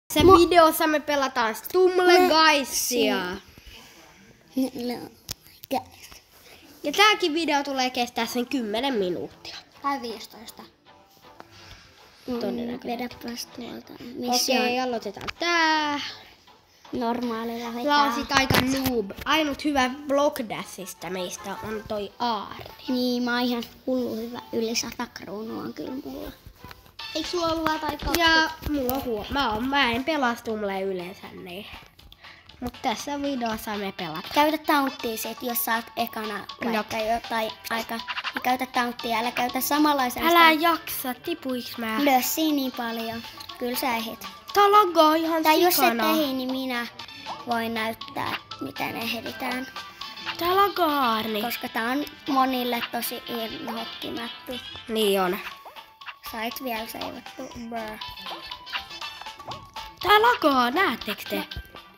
Tässä videossa me pelataan Stumble Guysia. Ja tääkin video tulee kestää sen 10 minuuttia. Tai 15. Vedäpäs tuolta. Okei, aloitetaan tää. Normaalilla Tää on sit aika noob. Ainut hyvä Blockdashista meistä on toi Aarni. Niin, mä oon ihan hullu hyvä. Yli 100 kruunua on kyllä mulla. Eikö sulla ollut vaan tai 20? Ja mulla on mä en pelaa Stumblea yleensä niin. Mut tässä videossa me pelataan. Käytä taunttia sit, jos saat ekana vaikka jotain aika. Niin käytä taunttia, älä käytä samanlaisen. Älä jaksa, tipuiks mä? Lössiä niin paljon. Kyllä sä ehdit. Tää lagaa ihan tai jos et sikana. ehdi, niin minä voin näyttää, miten ehditään. Tää lagaa Aarni. Koska tää on monille tosi inhokkimattu. Niin on. Sait vielä seivattu. Tää lagaa, näettekö te?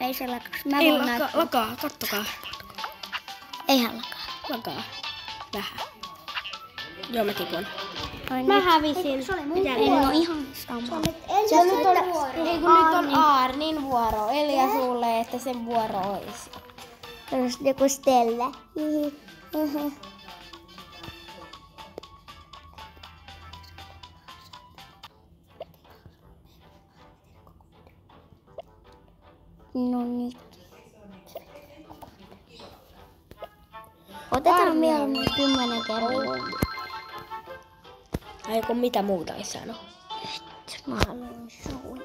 Ei se lakaa. Mä Ei voin näyttää. lagaa, kattokaa. Eihän lakaa. Lagaa. Vähän. Joo, mä tipun. Ai Mä nyt. hävisin. Se oli mun vuoro. Ihan sama. Se nyt on Aarnin vuoro. Elia sulle, että sen vuoro olisi. Jos joku Stella. No niin. Otetaan mieluummin 10 kertaa. Ai kun mitä muuta ei sano. Mä haluan show.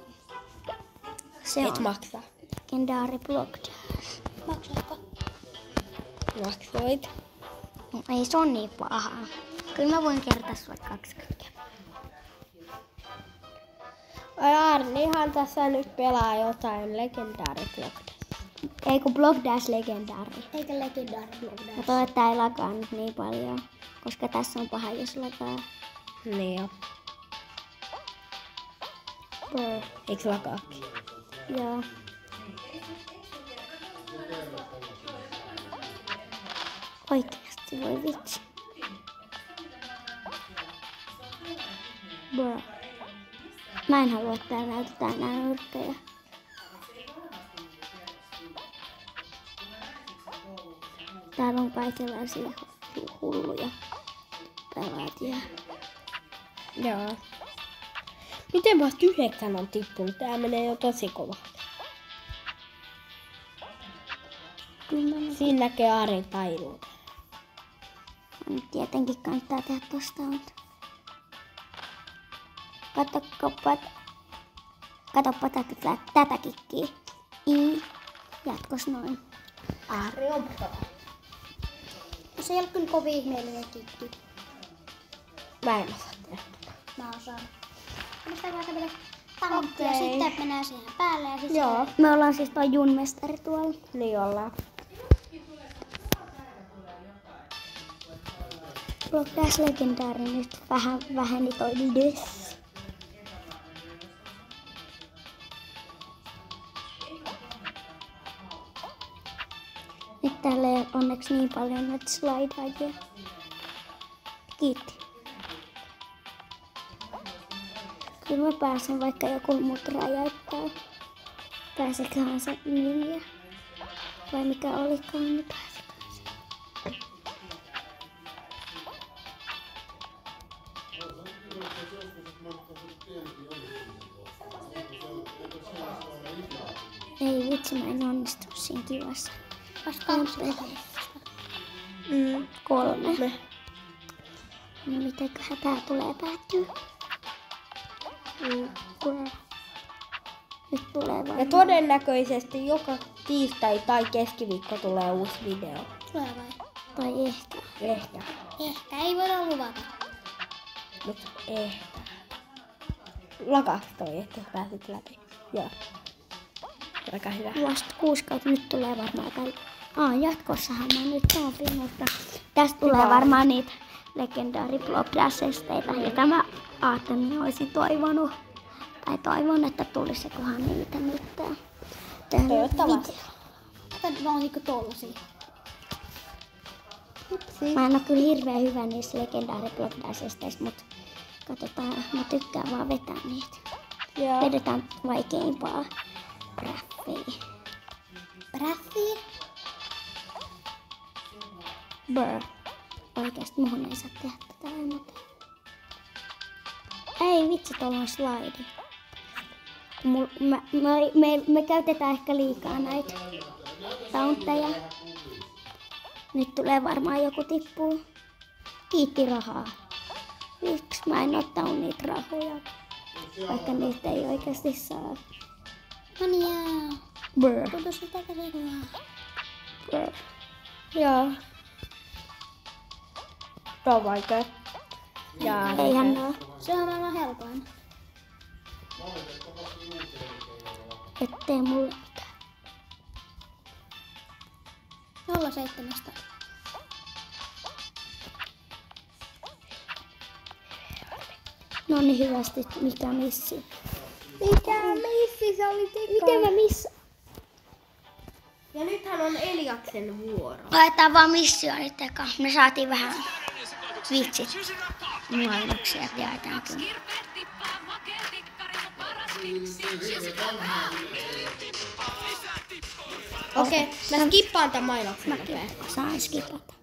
Se Et on maksa. legendaari Blockdash. Maksatko? Maksoit. No, ei se on niin paha. Kyllä mä voin kertaa sulle 20 kertaa. Ai Aarnihan tässä nyt pelaa jotain legendaari Blockdash. Ei kun Blockdash legendaari. Eikä legendaari Blockdash. Mä toivon, että ei lakaa nyt niin paljon. Koska tässä on paha, jos lakaa. Niin jo. Eiks lakaakin? Joo. Oikeasti voi vitsi. Bro. Mä en halua, että täällä näytetään nää nyrkkejä. Täällä on kaikenlaisia hulluja pelaajia. Joo. Miten vasta 9 on tippunut? Tää menee jo tosi kova. Siinä näkee Aarin taidon. Nyt tietenkin kannattaa tehdä tosta on. Katoppa tätä kikkiä. Jatkos noin. Aari on pro. Se ei ole kyllä kovin ihmeellinen kikki. Mä en osaa tehdä. Mä osaan. Mistä vaan kävele tankki ja sitten mennään siihen päälle ja sitten... Joo. Me ollaan siis toi Junmestari tuolla. Niin ollaan. Blockdash legendaari nyt vähän väheni toi Des. Nyt täällä ei ole onneksi niin paljon noita slidaajia. Kiitti. Kyllä mä pääsen, vaikka joku mut räjäyttää. Pääseköhän se Ninja? Vai mikä olikaan, niin pääseköhän se? Ei vitsi, mä en onnistunut siinä kivassa. Vasta 2 3. No mitenköhän tää tulee päättyä? Nyt tulee Ja vaan. todennäköisesti joka tiistai tai keskiviikko tulee uusi video. Tulee vai? Tai ehkä. Ehkä. Ehkä ei voida luvata. Mut ehkä. Lakas toi, että pääsit läpi. Joo. Aika hyvä. Vasta 6 kautta. Nyt tulee varmaan jatkossahan mä nyt saapin, mutta tästä tulee varmaan niitä legendaari Blockdash-esteitä, joita mä ajattelin olisin toivonut. Tai toivon, että tulisi kohan niitä nyt. Toivottavasti. Tämä on niinku tollasia. Mä en oo kyllä hirveän hyvä niissä legendaari Blockdash-esteissä, mutta katsotaan, mä tykkään vaan vetää niitä. Joo. Vedetään vaikeimpaa. Räffiä. Bräffiä. Brr. Oikeesti muhun ei saa tehdä tätä mutta... Ei vitsi, tuolla on slide. Me käytetään ehkä liikaa näitä tauntteja. Nyt tulee varmaan joku tippuu. Kiitti rahaa. Miksi mä en ottanut niitä rahoja? Vaikka niitä ei oikeasti saa. No niin jaa. Brr. Tuntuu siltä kerran. Brr. Joo. Tuo on vaikea. Ja Eihän nää. Se on aivan helpoin. Ettei mulle mitään. 0,7. No niin hyvästi, mikä missi. mikä missi se oli tikka? Miten mä missä? Ja nythän on Eliaksen vuoro. Laitetaan vaan missio nyt eka. Me saatiin vähän vitsit. Maailmaksia jaetaankin. Okei, mä skippaan tämän mainoksen. Saan skipata.